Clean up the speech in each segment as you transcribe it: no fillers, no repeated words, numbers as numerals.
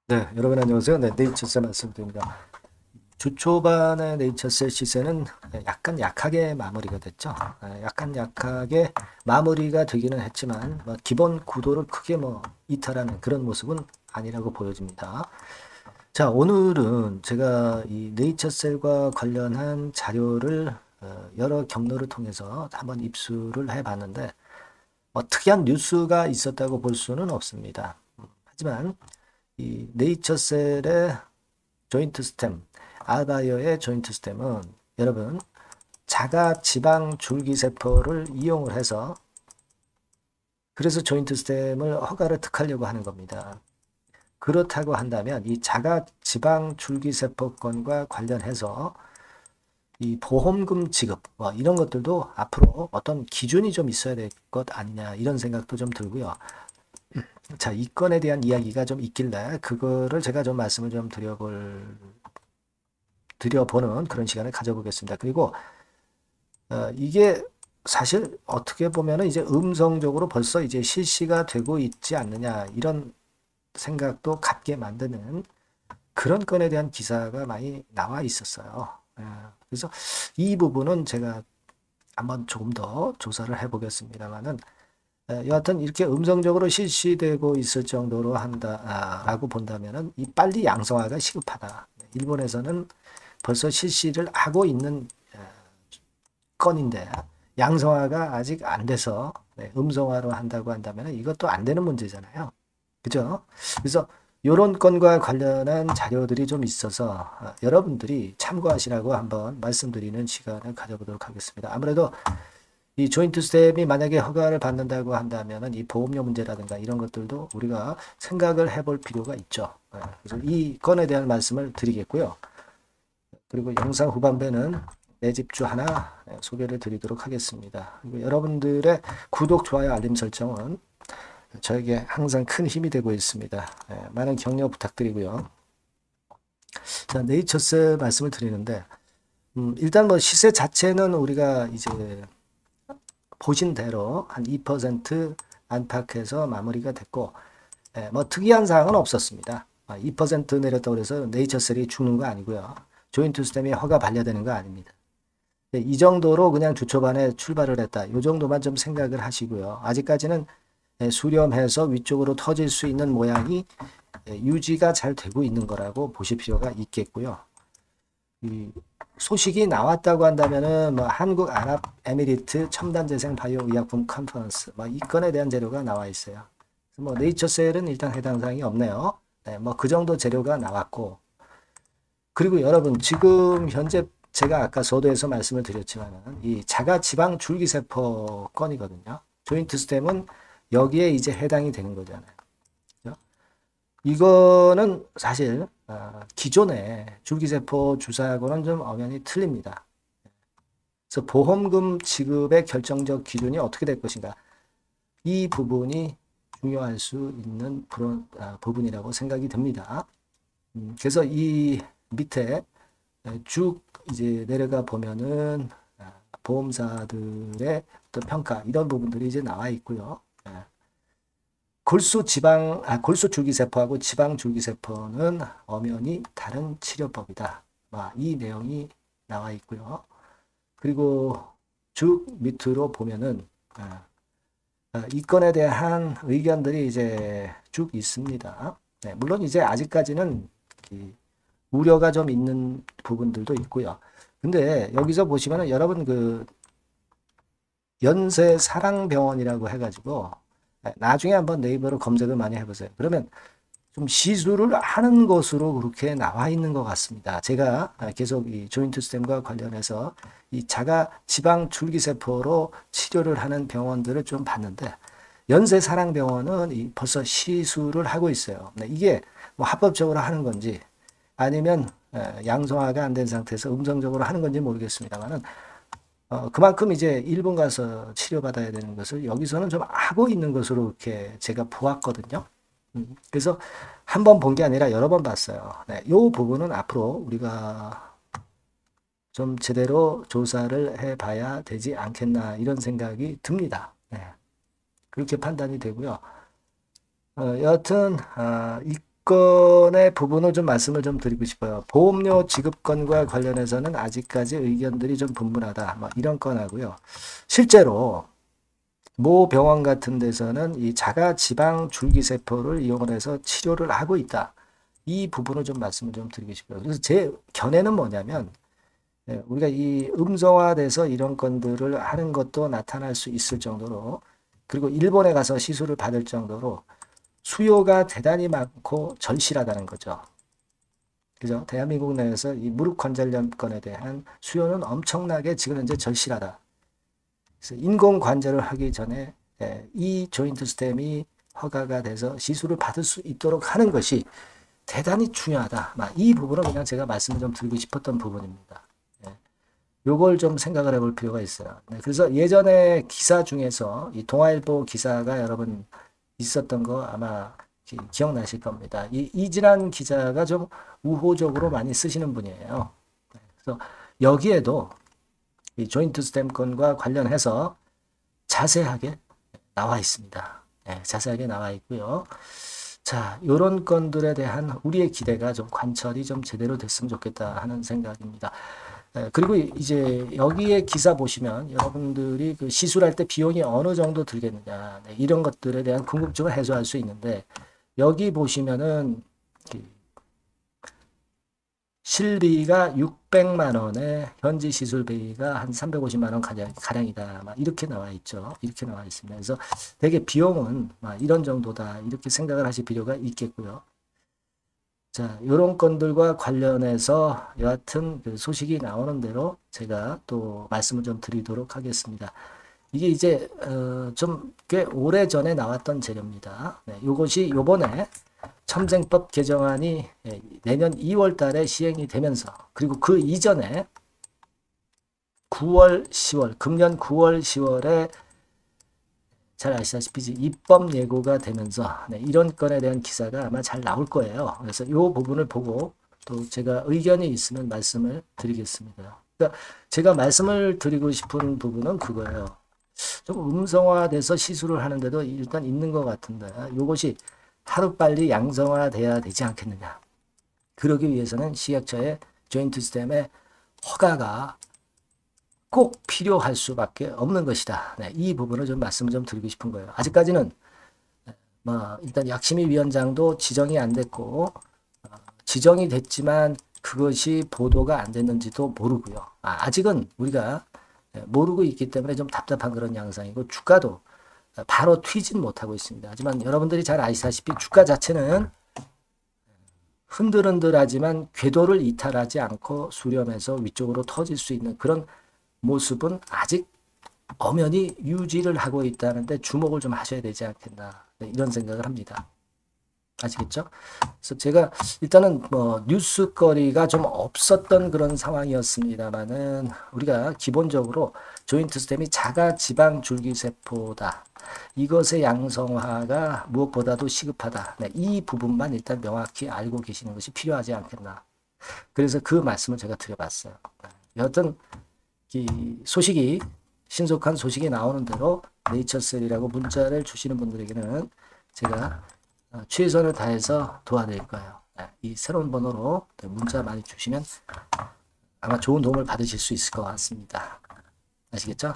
네, 여러분 안녕하세요. 네, 네이처셀 말씀드립니다. 주 초반의 네이처셀 시세는 약간 약하게 마무리가 됐죠. 약간 약하게 마무리가 되기는 했지만 기본 구도를 크게 이탈하는 그런 모습은 아니라고 보여집니다. 자, 오늘은 제가 이 네이처셀과 관련한 자료를 여러 경로를 통해서 한번 입수를 해봤는데 특이한 뉴스가 있었다고 볼 수는 없습니다. 하지만 이 네이처셀의 조인트 스템, 아바이어의 조인트 스템은 여러분 자가 지방 줄기세포를 이용을 해서 그래서 조인트 스템을 허가를 득하려고 하는 겁니다. 그렇다고 한다면 이 자가 지방 줄기세포권과 관련해서 이 보험금 지급 이런 것들도 앞으로 어떤 기준이 좀 있어야 될 것 아니냐 이런 생각도 좀 들고요. 자, 이 건에 대한 이야기가 좀 있길래 그거를 제가 좀 말씀을 좀 드려보는 그런 시간을 가져보겠습니다. 그리고 이게 사실 어떻게 보면은 이제 음성적으로 벌써 이제 실시가 되고 있지 않느냐 이런 생각도 갖게 만드는 그런 건에 대한 기사가 많이 나와 있었어요. 그래서 이 부분은 제가 한번 조금 더 조사를 해보겠습니다만은 여하튼 이렇게 음성적으로 실시되고 있을 정도로 한다라고 본다면은 이 빨리 양성화가 시급하다. 일본에서는 벌써 실시를 하고 있는 건인데 양성화가 아직 안 돼서 음성화로 한다고 한다면 이것도 안 되는 문제잖아요. 그죠? 그래서 이런 건과 관련한 자료들이 좀 있어서 여러분들이 참고하시라고 한번 말씀드리는 시간을 가져보도록 하겠습니다. 아무래도 이 조인트 스텝이 만약에 허가를 받는다고 한다면 이 보험료 문제라든가 이런 것들도 우리가 생각을 해볼 필요가 있죠. 그래서 이 건에 대한 말씀을 드리겠고요. 그리고 영상 후반부에는 내 집주 하나 소개를 드리도록 하겠습니다. 그리고 여러분들의 구독, 좋아요, 알림 설정은 저에게 항상 큰 힘이 되고 있습니다. 많은 격려 부탁드리고요. 자, 네이처스 말씀을 드리는데 일단 시세 자체는 우리가 이제 보신 대로 한 2% 안팎에서 마무리가 됐고 특이한 사항은 없었습니다. 2% 내렸다고 해서 네이처셀이 죽는 거 아니고요. 조인트 스템이 허가 반려되는 거 아닙니다. 이 정도로 그냥 주초반에 출발을 했다. 이 정도만 좀 생각을 하시고요. 아직까지는 수렴해서 위쪽으로 터질 수 있는 모양이 유지가 잘 되고 있는 거라고 보실 필요가 있겠고요. 이 소식이 나왔다고 한다면은 한국아랍에미리트 첨단재생 바이오 의약품 컨퍼런스 이 건에 대한 재료가 나와 있어요. 네이처셀은 일단 해당 사항이 없네요. 그 정도 재료가 나왔고 그리고 여러분 지금 현재 제가 아까 서두에서 말씀을 드렸지만 이 자가 지방 줄기세포 건이거든요. 조인트 스템은 여기에 이제 해당이 되는 거잖아요. 그죠? 이거는 사실 기존의 줄기세포 주사하고는 좀 엄연히 틀립니다. 그래서 보험금 지급의 결정적 기준이 어떻게 될 것인가 이 부분이 중요할 수 있는 부분이라고 생각이 듭니다. 그래서 이 밑에 쭉 이제 내려가 보면은 보험사들의 어떤 평가 이런 부분들이 이제 나와 있고요. 골수 줄기세포하고 지방 줄기세포는 엄연히 다른 치료법이다. 이 내용이 나와 있고요. 그리고 쭉 밑으로 보면은 이 건에 대한 의견들이 이제 쭉 있습니다. 물론 이제 아직까지는 우려가 좀 있는 부분들도 있고요. 근데 여기서 보시면은 여러분 연세사랑병원이라고 해가지고 나중에 한번 네이버로 검색을 많이 해보세요. 그러면 좀 시술을 하는 것으로 그렇게 나와 있는 것 같습니다. 제가 계속 이 조인트 스템과 관련해서 이 자가 지방 줄기세포로 치료를 하는 병원들을 좀 봤는데 연세사랑병원은 벌써 시술을 하고 있어요. 이게 합법적으로 하는 건지 아니면 양성화가 안 된 상태에서 음성적으로 하는 건지 모르겠습니다만은 그만큼 이제 일본 가서 치료받아야 되는 것을 여기서는 좀 하고 있는 것으로 이렇게 제가 보았거든요. 그래서 한 번 본 게 아니라 여러 번 봤어요. 이 부분은 앞으로 우리가 좀 제대로 조사를 해봐야 되지 않겠나 이런 생각이 듭니다. 그렇게 판단이 되고요. 여하튼 이 지급권의 부분을 좀 말씀을 좀 드리고 싶어요. 보험료 지급권과 관련해서는 아직까지 의견들이 좀 분분하다. 뭐 이런 건 하고요. 실제로 모 병원 같은 데서는 이 자가 지방 줄기세포를 이용을 해서 치료를 하고 있다. 이 부분을 좀 말씀을 좀 드리고 싶어요. 그래서 제 견해는 뭐냐면 우리가 이 음성화돼서 이런 건들을 하는 것도 나타날 수 있을 정도로, 그리고 일본에 가서 시술을 받을 정도로 수요가 대단히 많고 절실하다는 거죠. 그죠? 대한민국 내에서 이 무릎 관절염권에 대한 수요는 엄청나게 지금 현재 절실하다. 그래서 인공 관절을 하기 전에 이 조인트 스템이 허가가 돼서 시술을 받을 수 있도록 하는 것이 대단히 중요하다. 이 부분은 그냥 제가 말씀을 좀 드리고 싶었던 부분입니다. 요걸 좀 생각을 해볼 필요가 있어요. 그래서 예전에 기사 중에서 이 동아일보 기사가 여러분 있었던 거 아마 기억나실 겁니다. 이 이진환 기자가 좀 우호적으로 많이 쓰시는 분이에요. 그래서 여기에도 이 조인트 스템건과 관련해서 자세하게 나와 있습니다. 자세하게 나와 있고요. 자, 요런 건들에 대한 우리의 기대가 좀 관철이 좀 제대로 됐으면 좋겠다 하는 생각입니다. 그리고 이제 여기에 기사 보시면 여러분들이 그 시술할 때 비용이 어느 정도 들겠느냐, 이런 것들에 대한 궁금증을 해소할 수 있는데, 여기 보시면은 실비가 600만 원에 현지 시술비가 한 350만 원 가량이다. 이렇게 나와 있죠. 이렇게 나와 있습니다. 그래서 되게 비용은 이런 정도다. 이렇게 생각을 하실 필요가 있겠고요. 자, 이런 건들과 관련해서 여하튼 그 소식이 나오는 대로 제가 또 말씀을 좀 드리도록 하겠습니다. 이게 이제 좀 꽤 오래 전에 나왔던 재료입니다. 이것이 요번에 첨생법 개정안이 내년 2월 달에 시행이 되면서, 그리고 그 이전에 9월, 10월, 금년 9월, 10월에 잘 아시다시피 입법 예고가 되면서 이런 건에 대한 기사가 아마 잘 나올 거예요. 그래서 이 부분을 보고 또 제가 의견이 있으면 말씀을 드리겠습니다. 그러니까 제가 말씀을 드리고 싶은 부분은 그거예요. 좀 음성화돼서 시술을 하는데도 일단 있는 것 같은데 이것이 하루빨리 양성화돼야 되지 않겠느냐. 그러기 위해서는 식약처의 조인트 스템의 허가가 꼭 필요할 수밖에 없는 것이다. 이 부분을 좀 말씀을 좀 드리고 싶은 거예요. 아직까지는 일단 약심위 위원장도 지정이 안 됐고 지정이 됐지만 그것이 보도가 안 됐는지도 모르고요. 아직은 우리가 모르고 있기 때문에 좀 답답한 그런 양상이고, 주가도 바로 튀진 못하고 있습니다. 하지만 여러분들이 잘 아시다시피 주가 자체는 흔들흔들하지만 궤도를 이탈하지 않고 수렴해서 위쪽으로 터질 수 있는 그런 모습은 아직 엄연히 유지를 하고 있다는데 주목을 좀 하셔야 되지 않겠나, 이런 생각을 합니다. 아시겠죠? 그래서 제가 일단은 뉴스거리가 좀 없었던 그런 상황이었습니다만은 우리가 기본적으로 조인트 스템이 자가 지방 줄기세포다. 이것의 양성화가 무엇보다도 시급하다. 이 부분만 일단 명확히 알고 계시는 것이 필요하지 않겠나. 그래서 그 말씀을 제가 드려봤어요. 여하튼 이 소식이, 신속한 소식이 나오는 대로 네이처셀이라고 문자를 주시는 분들에게는 제가 최선을 다해서 도와드릴 거예요. 이 새로운 번호로 문자 많이 주시면 아마 좋은 도움을 받으실 수 있을 것 같습니다. 아시겠죠?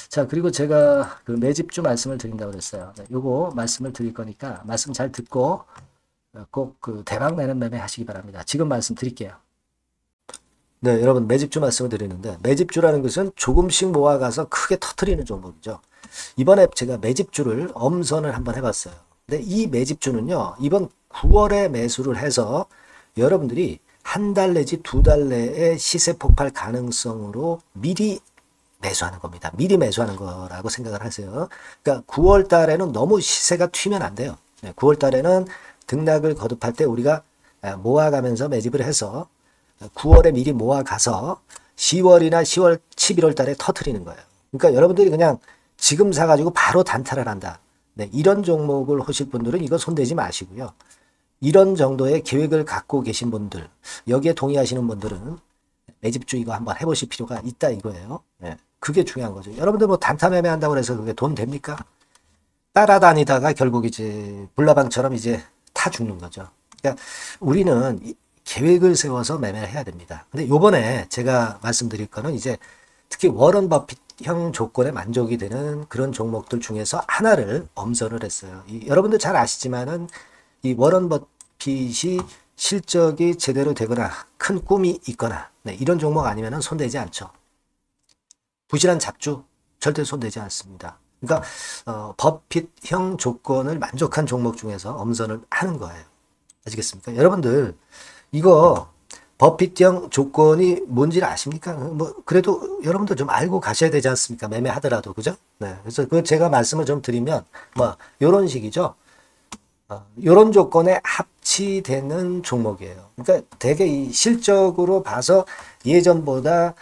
자, 그리고 제가 그 매집주 말씀을 드린다고 그랬어요. 요거 말씀을 드릴 거니까 말씀 잘 듣고 꼭 그 대박 내는 매매 하시기 바랍니다. 지금 말씀 드릴게요. 네, 여러분 매집주 말씀을 드리는데, 매집주라는 것은 조금씩 모아가서 크게 터트리는 종목이죠. 이번에 제가 매집주를 엄선을 한번 해봤어요. 근데 이 매집주는요, 이번 9월에 매수를 해서 여러분들이 한 달 내지 두 달 내에 시세 폭발 가능성으로 미리 매수하는 겁니다. 미리 매수하는 거라고 생각을 하세요. 그러니까 9월 달에는 너무 시세가 튀면 안 돼요. 9월 달에는 등락을 거듭할 때 우리가 모아가면서 매집을 해서 9월에 미리 모아가서 10월이나 10월, 11월 달에 터트리는 거예요. 그러니까 여러분들이 그냥 지금 사가지고 바로 단타를 한다. 이런 종목을 하실 분들은 이거 손대지 마시고요. 이런 정도의 계획을 갖고 계신 분들, 여기에 동의하시는 분들은 매집주 이거 한번 해보실 필요가 있다 이거예요. 그게 중요한 거죠. 여러분들 단타 매매한다고 해서 그게 돈 됩니까? 따라다니다가 결국 이제 불나방처럼 이제 타 죽는 거죠. 그러니까 우리는 계획을 세워서 매매를 해야 됩니다. 근데 요번에 제가 말씀드릴 거는 이제 특히 워런 버핏형 조건에 만족이 되는 그런 종목들 중에서 하나를 엄선을 했어요. 여러분들 잘 아시지만은 이 워런 버핏이 실적이 제대로 되거나 큰 꿈이 있거나 네, 이런 종목 아니면은 손대지 않죠. 부실한 잡주 절대 손대지 않습니다. 그러니까 버핏형 조건을 만족한 종목 중에서 엄선을 하는 거예요. 아시겠습니까? 여러분들 이거 버핏형 조건이 뭔지를 아십니까? 뭐 그래도 여러분들 좀 알고 가셔야 되지 않습니까? 매매하더라도 그죠? 네. 그래서 그 제가 말씀을 좀 드리면 뭐 이런 식이죠. 이런 조건에 합치되는 종목이에요. 그러니까 되게 이 실적으로 봐서 예전보다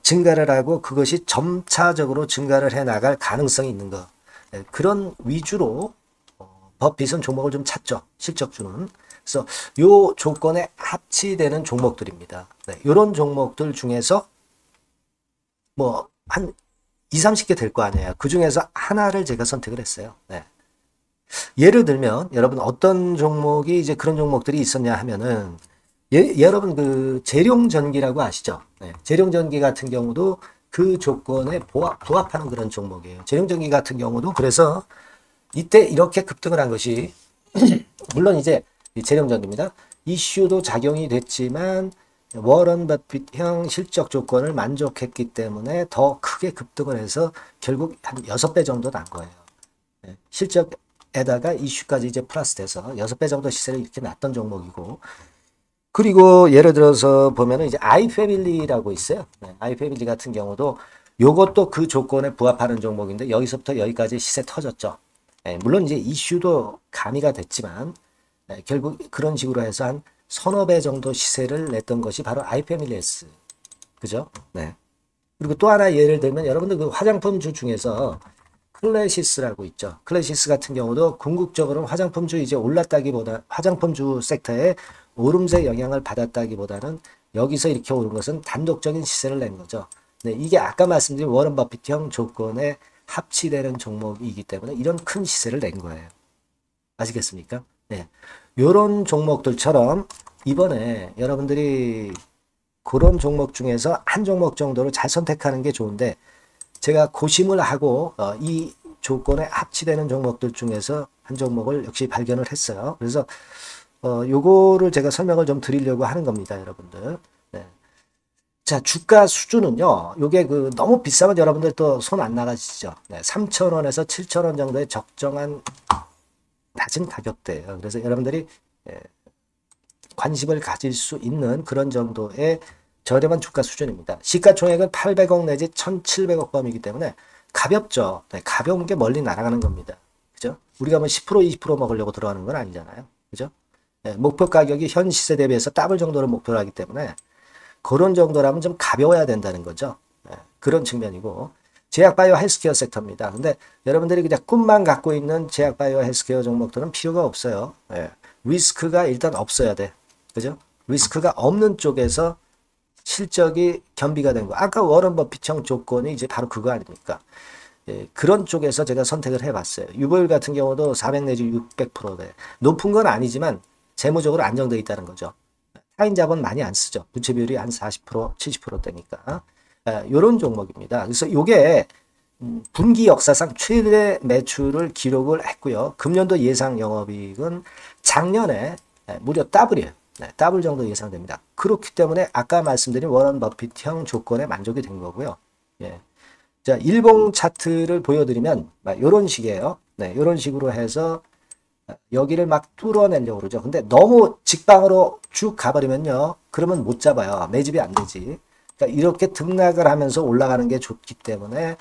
증가를 하고 그것이 점차적으로 증가를 해 나갈 가능성이 있는 거. 네, 그런 위주로 버핏은 종목을 좀 찾죠. 실적주는. 그래서 요 조건에 합치되는 종목들입니다. 네, 이런 종목들 중에서 뭐 한 2, 30개 될 거 아니에요. 그 중에서 하나를 제가 선택을 했어요. 네. 예를 들면 여러분 어떤 종목이 이제 그런 종목들이 있었냐 하면은 여러분 그 재룡전기라고 아시죠? 네, 재룡전기 같은 경우도 그 조건에 부합하는 그런 종목이에요. 재룡전기 같은 경우도 그래서 이때 이렇게 급등을 한 것이 물론 이제 재룡전기입니다. 이슈도 작용이 됐지만 워런 버핏형 실적 조건을 만족했기 때문에 더 크게 급등을 해서 결국 한 6배 정도 난 거예요. 네, 실적에다가 이슈까지 이제 플러스 돼서 6배 정도 시세를 이렇게 났던 종목이고 그리고 예를 들어서 보면은 이제 아이패밀리라고 있어요. 네, 아이패밀리 같은 경우도 요것도 그 조건에 부합하는 종목인데 여기서부터 여기까지 시세 터졌죠. 네, 물론 이제 이슈도 가미가 됐지만 네, 결국 그런 식으로 해서 한 서너 배 정도 시세를 냈던 것이 바로 아이패밀리스. 그죠? 네. 그리고 또 하나 예를 들면 여러분들 그 화장품주 중에서 클래시스라고 있죠. 클래시스 같은 경우도 궁극적으로 화장품주 이제 올랐다기보다 화장품주 섹터에 오름세 영향을 받았다기보다는 여기서 이렇게 오른 것은 단독적인 시세를 낸 거죠. 네, 이게 아까 말씀드린 워런 버핏형 조건에 합치되는 종목이기 때문에 이런 큰 시세를 낸 거예요. 아시겠습니까? 네. 요런 종목들처럼 이번에 여러분들이 그런 종목 중에서 한 종목 정도로 잘 선택하는 게 좋은데 제가 고심을 하고 이 조건에 합치되는 종목들 중에서 한 종목을 역시 발견을 했어요. 그래서 요거를 제가 설명을 좀 드리려고 하는 겁니다, 여러분들. 네. 자, 주가 수준은요. 요게 그 너무 비싸면 여러분들 또 손 안 나가시죠. 네, 3,000원에서 7,000원 정도의 적정한 낮은 가격대예요. 그래서 여러분들이 관심을 가질 수 있는 그런 정도의 저렴한 주가 수준입니다. 시가총액은 800억 내지 1,700억 범이기 때문에 가볍죠. 네, 가벼운 게 멀리 날아가는 겁니다. 그죠? 우리가 뭐 10% 20% 먹으려고 들어가는 건 아니잖아요. 그죠? 네, 목표 가격이 현 시세 대비해서 더블 정도를 목표로 하기 때문에 그런 정도라면 좀 가벼워야 된다는 거죠. 네, 그런 측면이고 제약바이오 헬스케어 섹터입니다. 근데 여러분들이 그냥 꿈만 갖고 있는 제약바이오 헬스케어 종목들은 필요가 없어요. 네, 리스크가 일단 없어야 돼. 그죠? 리스크가 없는 쪽에서 실적이 겸비가 된 거. 아까 워런 버핏형 조건이 이제 바로 그거 아닙니까? 예, 그런 쪽에서 제가 선택을 해봤어요. 유보율 같은 경우도 400 내지 600%대. 높은 건 아니지만 재무적으로 안정되어 있다는 거죠. 타인 자본 많이 안 쓰죠. 부채 비율이 한 40%, 70%대니까. 이런 종목입니다. 그래서 이게 분기 역사상 최대 매출을 기록을 했고요. 금년도 예상 영업이익은 작년에 무려 더블이에요. 네, 더블 정도 예상됩니다. 그렇기 때문에 아까 말씀드린 워런 버핏형 조건에 만족이 된 거고요. 예. 자, 일봉 차트를 보여드리면 이런 식이에요. 네, 이런 식으로 해서 여기를 막 뚫어내려고 그러죠. 근데 너무 직방으로 쭉 가버리면요. 그러면 못 잡아요. 매집이 안 되지. 그러니까 이렇게 등락을 하면서 올라가는 게 좋기 때문에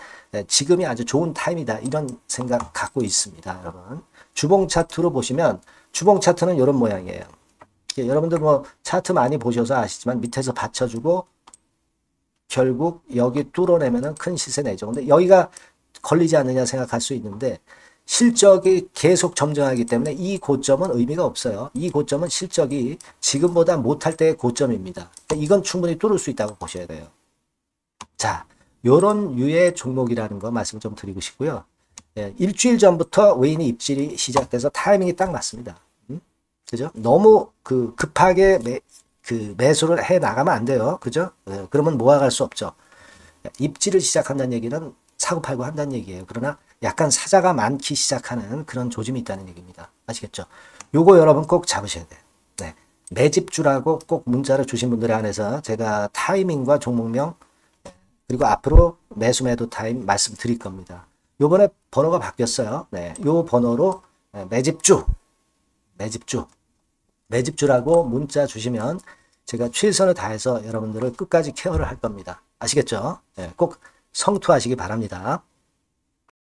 지금이 아주 좋은 타임이다. 이런 생각 갖고 있습니다. 여러분. 주봉 차트로 보시면 주봉 차트는 이런 모양이에요. 여러분들 뭐 차트 많이 보셔서 아시지만 밑에서 받쳐주고 결국 여기 뚫어내면은 큰 시세 내죠. 근데 여기가 걸리지 않느냐 생각할 수 있는데 실적이 계속 점증하기 때문에 이 고점은 의미가 없어요. 이 고점은 실적이 지금보다 못할 때의 고점입니다. 이건 충분히 뚫을 수 있다고 보셔야 돼요. 자, 요런 유의 종목이라는 거 말씀 좀 드리고 싶고요. 예, 일주일 전부터 외인이 입질이 시작돼서 타이밍이 딱 맞습니다. 그죠? 너무 급하게 매수를 해 나가면 안 돼요. 그죠? 그러면 모아갈 수 없죠. 입지를 시작한다는 얘기는 사고 팔고 한다는 얘기예요. 그러나 약간 사자가 많기 시작하는 그런 조짐이 있다는 얘기입니다. 아시겠죠? 요거 여러분 꼭 잡으셔야 돼요. 네. 매집주라고 꼭 문자를 주신 분들에 한해서 제가 타이밍과 종목명 그리고 앞으로 매수 매도 타임 말씀드릴 겁니다. 요번에 번호가 바뀌었어요. 네. 요 번호로 매집주라고 문자 주시면 제가 최선을 다해서 여러분들을 끝까지 케어를 할 겁니다. 아시겠죠? 네. 꼭 성투하시기 바랍니다.